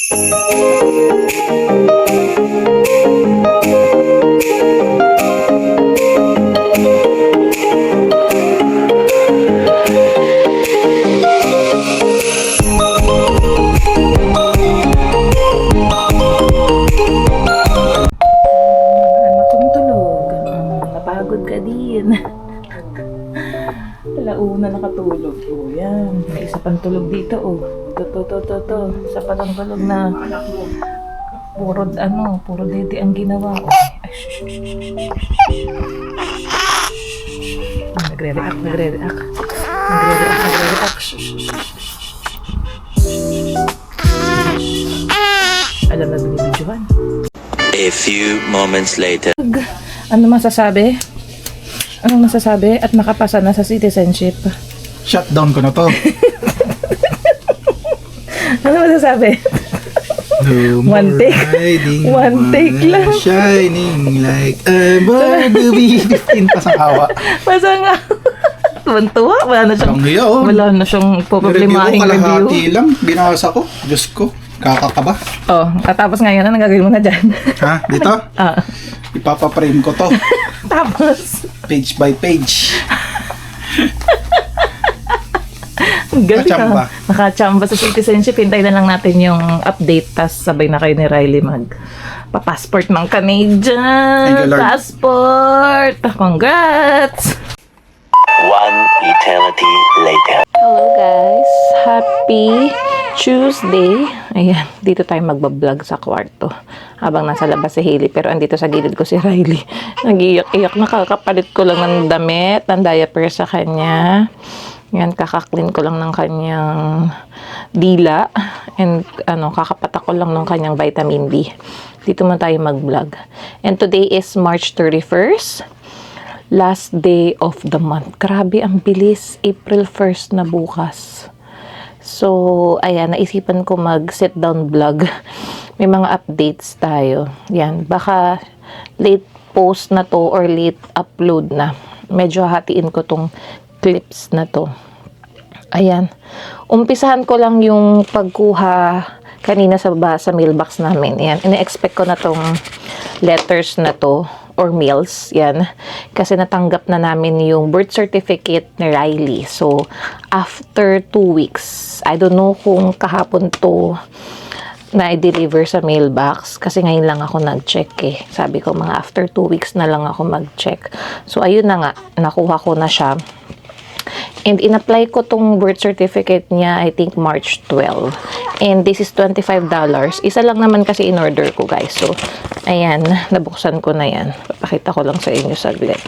Alauna nakatulog. Oh, yan. May isa pang tulog dito, oh. To. Isa pa lang tulog na puro dede ang ginawa. Oh. Ay, Nagre-react. Alam na binibidyohan. A few moments later. Ano masasabi? Anong masasabi? At nakapasa na sa citizenship. Shutdown ko na to. Ano masasabi? One take lang. Shining like a barbie. 15 pasangawa. Tuwan-tuwa. Wala na siyang poproblemahin review. Kalahati lang. Binasa ko. Diyos ko. Kakakaba. Oh, tapos ngayon na gagawin mo na dyan. Ha? Dito? Ipapaprame ko to. Tapos? Page by page. Nakachamba. Nakachamba sa citizenship. Hintay na lang natin yung update. Tas sabay na kayo ni Riley pa-passport ng Canadian. Passport! Congrats! One eternity later. Hello guys! Happy Tuesday! Ayan, dito tayo magbablog sa kwarto. Habang nasa labas si Hailey, pero andito sa gilid ko si Riley. Nag-iyak-iyak, nakakapalit ko lang ng damit, ng diaper sa kanya. Yan, kakaklin ko lang ng kanyang dila. And kakapatak ko lang ng kanyang vitamin D. Dito man tayo mag-vlog. And today is March 31st. Last day of the month. Grabe, ang bilis. April 1st na bukas. So, ayan, naisipan ko mag-sit down vlog. May mga updates tayo. Yan, baka late post na to or late upload na. Medyo hatiin ko tong clips na to. Ayan. Umpisahan ko lang yung pagkuha kanina sa mailbox namin. Ayan, ina-expect ko na tong letters na to or mails, yan. Kasi natanggap na namin yung birth certificate ni Riley. So, after 2 weeks, I don't know kung kahapon to na-deliver sa mailbox. Kasi ngayon lang ako nag-check eh. Sabi ko, mga after 2 weeks na lang ako mag-check. So, ayun na nga. Nakuha ko na siya. And in-apply ko tong birth certificate niya, I think March 12. And this is $25. Isa lang naman kasi in-order ko, guys. So, ayan, nabuksan ko na yan. Papakita ko lang sa inyo saglit.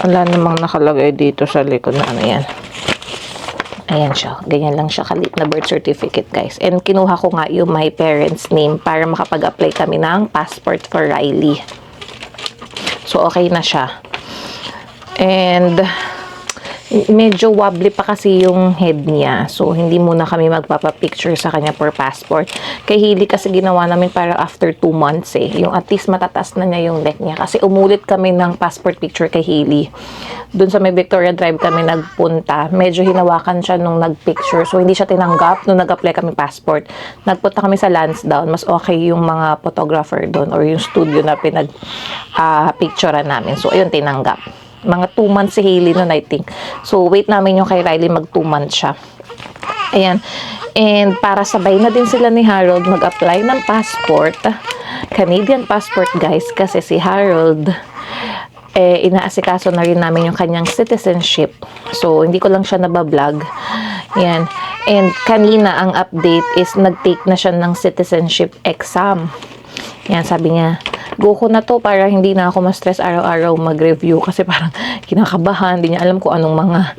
Wala namang nakalagay dito sa likod na ano yan. Ayan siya. Ganyan lang siya kalit na birth certificate, guys. And kinuha ko nga yung my parents' name para makapag-apply kami ng passport for Riley. So, okay na siya. And medyo wobbly pa kasi yung head niya. So, hindi muna kami magpapapicture sa kanya for passport. Kay Hailey kasi ginawa namin para after 2 months eh. Yung at least matataas na niya yung neck niya. Kasi umulit kami ng passport picture kay Hailey. Doon sa may Victoria Drive kami nagpunta. Medyo hinawakan siya nung nagpicture. So, hindi siya tinanggap nung nag-apply kami passport. Nagpunta kami sa Lansdowne. Mas okay yung mga photographer doon or yung studio na pinag-picturean namin. So, ayun, tinanggap. Mga 2 months si Hailey nun, I think. So, wait namin yung kay Riley, mag 2 months siya. Ayan. And para sabay na din sila ni Harold mag-apply ng passport. Canadian passport, guys. Kasi si Harold, inaasikaso na rin namin yung kanyang citizenship. So, hindi ko lang siya nabablog. Ayan. And kanina, ang update is nag-take na siya ng citizenship exam. Yan, sabi niya, go ko na to para hindi na ako ma-stress araw-araw mag-review kasi parang kinakabahan, hindi niya alam kung anong mga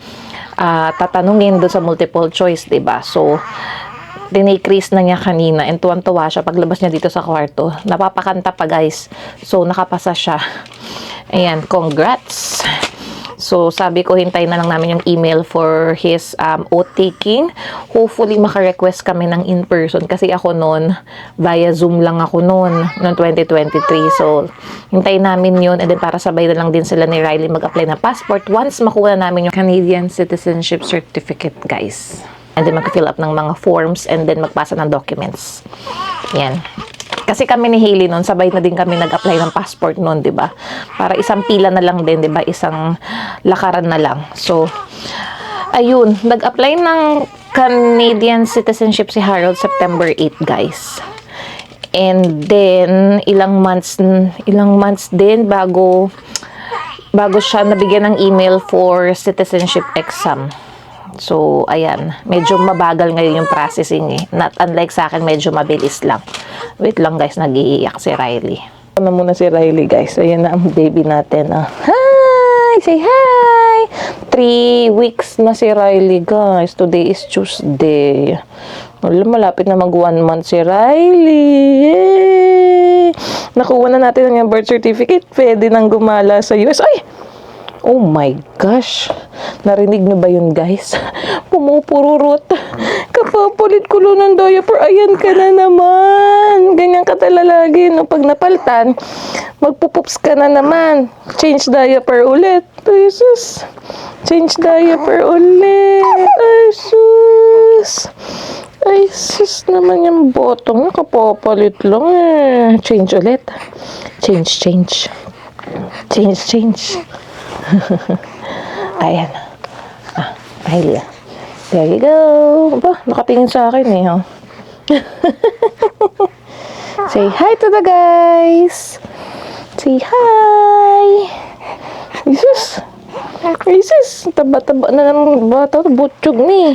tatanungin doon sa multiple choice, diba? So, dinecrease na niya kanina and tuwan-tuwa siya paglabas niya dito sa kwarto. Napapakanta pa, guys. So, nakapasa siya. Ayan, congrats! So, sabi ko, hintay na lang namin yung email for his oath taking. Hopefully, maka-request kami ng in-person. Kasi ako noon, via Zoom lang ako noon 2023. So, hintay namin yun. And then, para sabay na lang din sila ni Riley mag-apply na passport once makuha namin yung Canadian Citizenship Certificate, guys. And then mag-fill up ng mga forms and then magpasa ng documents. Yan. Kasi kami ni Hailey noon, sabay na din kami nag-apply ng passport noon, 'di ba? Para isang pila na lang din, 'di ba? Isang lakaran na lang. So, ayun, nag-apply ng Canadian citizenship si Harold September 8, guys. And then ilang months din bago siya nabigyan ng email for citizenship exam. So, ayan. Medyo mabagal ngayon yung processing eh. Not unlike sa akin, medyo mabilis lang. Wait lang guys, nag-iiyak si Riley. Ano muna si Riley guys. Ayan na ang baby natin. Ah. Hi! Say hi! 3 weeks na si Riley guys. Today is Tuesday. Malapit na mag 1 month si Riley. Yay! Nakuha na natin ang birth certificate. Pwede nang gumala sa US. Ay! Oh my gosh. Narinig niyo ba yun, guys? Pumupururot. Kapapalit ko lang ng diaper. Ayan ka na naman. Ganyan ka tala lagi. No? Pag napaltan, magpupups ka na naman. Change diaper ulit. Ay, sus. Change diaper ulit. Ay, sus. Ay, sus naman yung botong. Kapapalit lang eh. Change ulit. Change. Change. Ayan. Ahilia. There you go. Ba, nakatingin sa akin eh. Oh. Say hi to the guys. Say hi. Jesus. Taba-taba na ng bata. Butchog ni.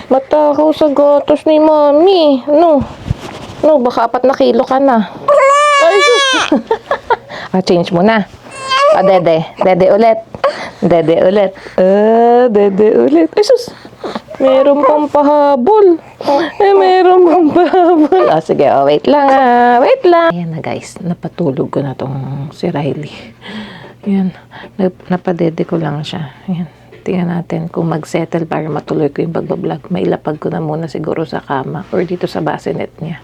Matakaw sa gatos ni mami. No, baka 4 na kilo ka na. Ay, sus. Change mo na. Dede ulit. Dede ulit. Ay, sus. Meron pang pahabol. Sige, wait lang. Ayan na guys, napatulog ko na tong si Riley. Ayan, napadede ko lang siya. Ayan, tingnan natin kung mag-settle para matuloy ko yung pagbablog. Mailapag ko na muna siguro sa kama or dito sa bassinet niya.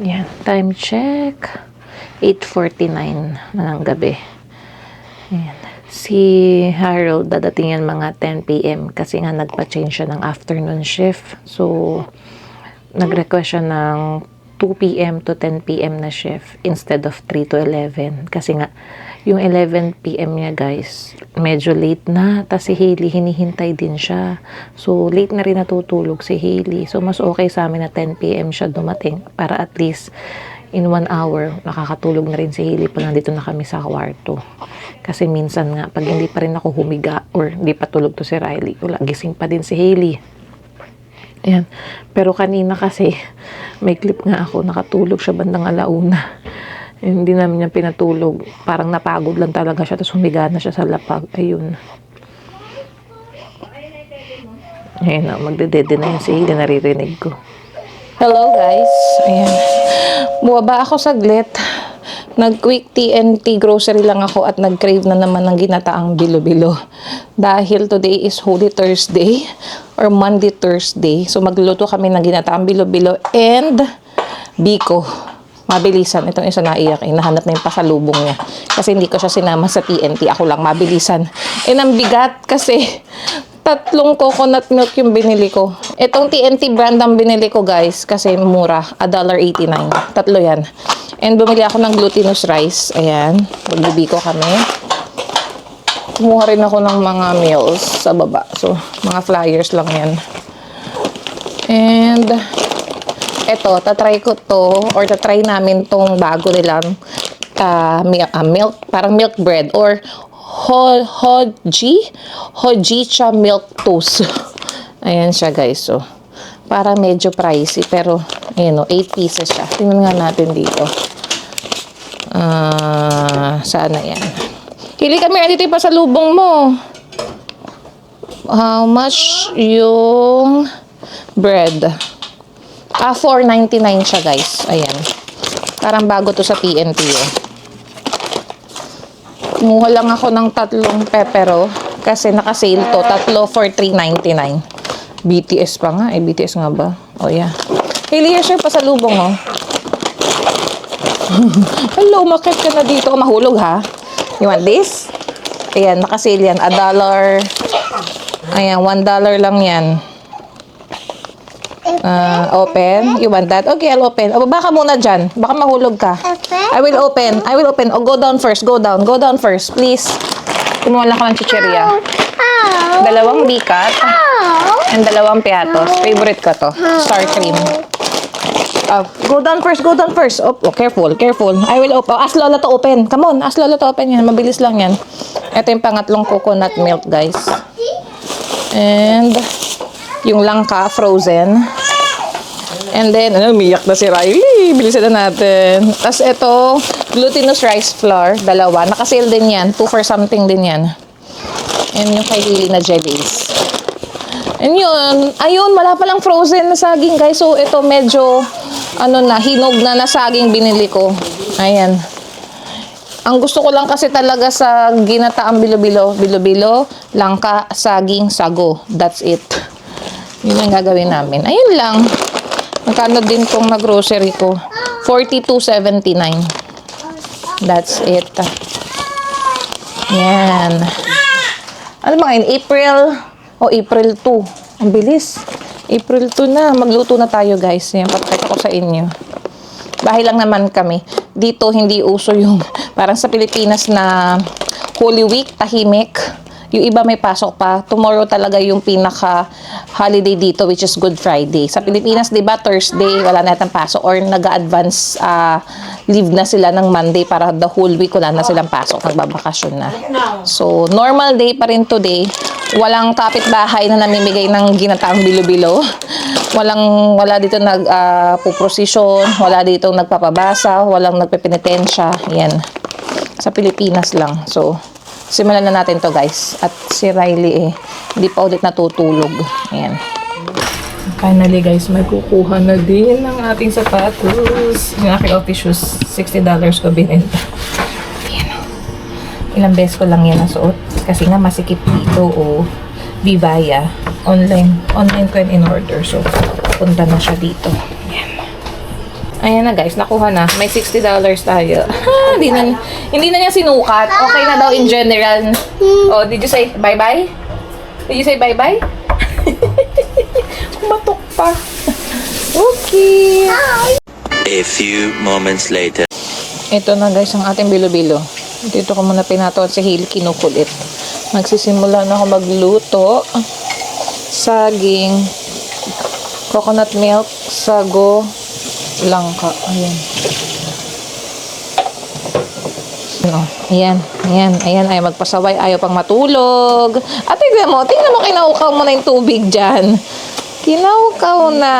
Ayan, time check. 8:49 na ng gabi. Ayan. Si Harold dadating yan mga 10 p.m. kasi nga nagpa-change siya ng afternoon shift. So, nag-request siya ng 2 p.m. to 10 p.m. na shift instead of 3 to 11. Kasi nga, yung 11 p.m. niya guys, medyo late na. Tapos si Hailey, hinihintay din siya. So, late na rin natutulog si Hailey. So, mas okay sa amin na 10 p.m. siya dumating para at least in 1 hour, nakakatulog na rin si Hailey pag nandito na kami sa kwarto. Kasi minsan nga, pag hindi pa rin ako humiga or hindi pa tulog to si Riley, wala, gising pa din si Hailey. Ayan. Pero kanina kasi, may clip nga ako, nakatulog siya bandang 1:00. Hindi namin niya pinatulog. Parang napagod lang talaga siya, tapos humiga na siya sa lapag. Ayun. Ayan, magdedede na yun si Hailey, naririnig ko. Hello guys. Ayan. Buwaba ako saglit. Nag-quick TNT grocery lang ako at nag-crave na naman ng ginataang bilo-bilo. Dahil today is Holy Thursday or Monday Thursday. So magluluto kami ng ginataang bilo-bilo and biko. Mabilisan. Itong isa naiyak. Nahanap na yung pasalubong niya. Kasi hindi ko siya sinama sa TNT. Ako lang mabilisan. Ang bigat kasi 3 coconut milk yung binili ko. Itong TNT brand ang binili ko guys kasi mura. $1.89. 3 yan. And bumili ako ng glutinous rice. Ayan. Magbibiko kami. Kumuha rin ako ng mga meals sa baba. So, mga flyers lang yan. And eto, tatry ko to or tatry namin tong bago nilang milk, parang milk bread or Hojicha milk toast. Ayan siya guys. So, parang medyo pricey pero ayan o, 8 pieces siya. Tingnan nga natin dito. Saan na yan? Hili kami, dito yung pasalubong mo. How much yung bread? $4.99 siya guys. Ayan. Parang bago to sa TNT eh. Kumuha lang ako ng 3 pepero kasi naka-sale to. 3 for $3.99. BTS pa nga. BTS nga ba? Oh yeah. Hailey, here's your pasalubong oh. Hello, umakit ka na dito. Mahulog ha. You want this? Ayan, naka-sale yan. $1. Ayan, $1 lang yan. Open? You want that? Okay, I'll open. O, baka muna dyan. Baka mahulog ka. I will open. I will open. Oh, go down first. Go down. Go down first, please. Kumuha lang ko ng chicheria. Dalawang bikat. And dalawang piatos. Favorite ko to. Star cream. Go down first. Go down first. Oh, careful. Careful. I will open. Oh, ask Lola to open. Come on. Ask Lola to open yan. Mabilis lang yan. Ito yung pangatlong coconut milk, guys. And yung langka, frozen. And then, umiyak na si Riley. Bilisan na natin. Tapos ito, glutinous rice flour, dalawa. Nakasale din yan. 2 for something din yan. And yung kay Lily na jellies. And yun, ayun, wala palang frozen na saging, guys. So, ito medyo, hinog na saging binili ko. Ayan. Ang gusto ko lang kasi talaga sa ginataang bilo-bilo, langka, saging, sago. That's it. Yun ang gagawin namin. Ayun lang. Magkano din tong na-grocery ko? 42.79. That's it. Yan. Ano ba ngayon? April 2. Ang bilis. April 2 na. Magluto na tayo, guys. Yan, papakita ko sa inyo. Bahay lang naman kami. Dito, hindi uso yung parang sa Pilipinas na Holy Week, tahimik. Yung iba may pasok pa. Tomorrow talaga yung pinaka-holiday dito, which is Good Friday. Sa Pilipinas, di ba, Thursday, wala na yatang pasok. Or nag-advance leave na sila ng Monday para the whole week wala na silang pasok. Nagbabakasyon na. So, normal day pa rin today. Walang kapitbahay na namimigay ng ginataang bilo-bilo. Wala dito nagpuprosesyon, wala dito nagpapabasa, walang nagpepenitensya. Yan. Sa Pilipinas lang. So, simulan na natin to, guys. At si Riley hindi pa ulit natutulog. Ayan. Finally, guys, may kukuha na din ng ating sapatos. Yung aking office shoes, $60 ko binenta. Ayan. Ilang beses ko lang yan nasuot. Kasi nga masikip dito Vivaya. Online ko in order. So, punta na siya dito. Ayan. Ayan na, guys. Nakuha na. May $60 tayo. Hindi na niya sinukat. Okay na daw in general. Oh, did you say bye-bye? Did you say bye-bye? Kumatok pa. Okay. A few moments later. Ito na, guys, ang ating bilo-bilo. Dito ko muna pinatuan si Hailey, kinukulit. Magsisimula na ako magluto. Saging, coconut milk, sago, langka. Ayan. Ayan, ay magpasaway, ayaw pang matulog. At tingnan mo, kinaukaw mo na yung tubig dyan. Kinaukaw na.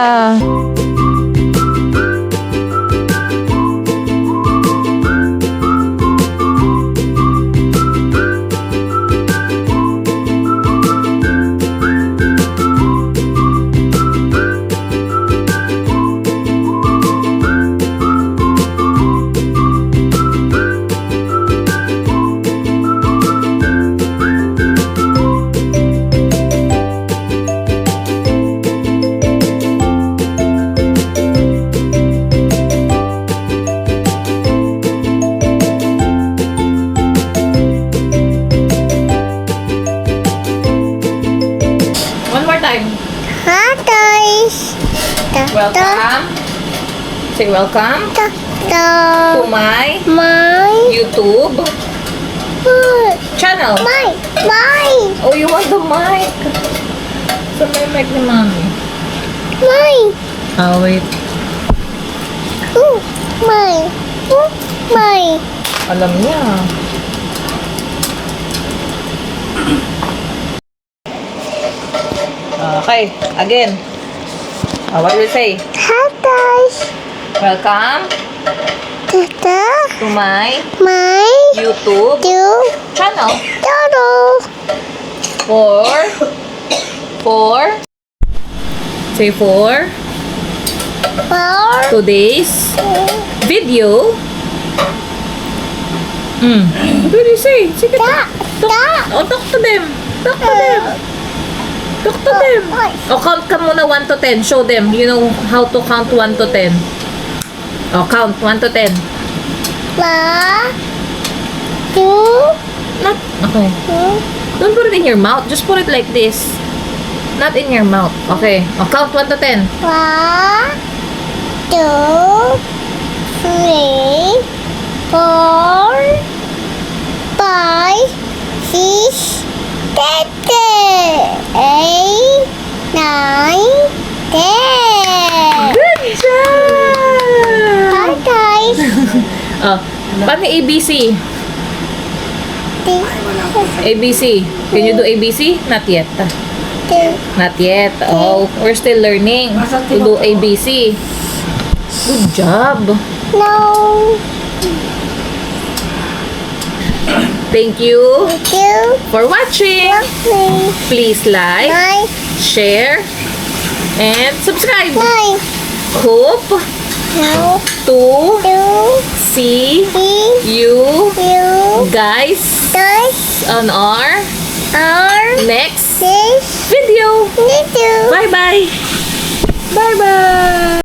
Welcome. Say welcome to my YouTube channel. Oh, you want the mic? So, may mic ni Mami. Wait. Alam niya. Okay, again. What do you say? Hi guys. Welcome to my YouTube channel. Say for today's video. What do you say? Sige, talk to them. Talk to them. O, count ka muna 1 to 10. Show them. You know how to count 1 to 10. O, count 1 to 10. 1, 2, Okay. Don't put it in your mouth. Just put it like this. Not in your mouth. Okay. Oh, count 1 to 10. 1, 2, 3, 4, 5, 6, 7, 8, 9, 10. Good job! Hi guys. Oh, paano ABC? ABC. Can you do ABC? Not yet. Not yet. Oh, we're still learning to do ABC. Good job. No. Thank you Thank you. for watching. Please. Please like, Bye. share, and subscribe. Bye. Hope No. to Do. see See. you You. guys Guys. on our Are. next This. video. Little. Bye-bye. Bye-bye.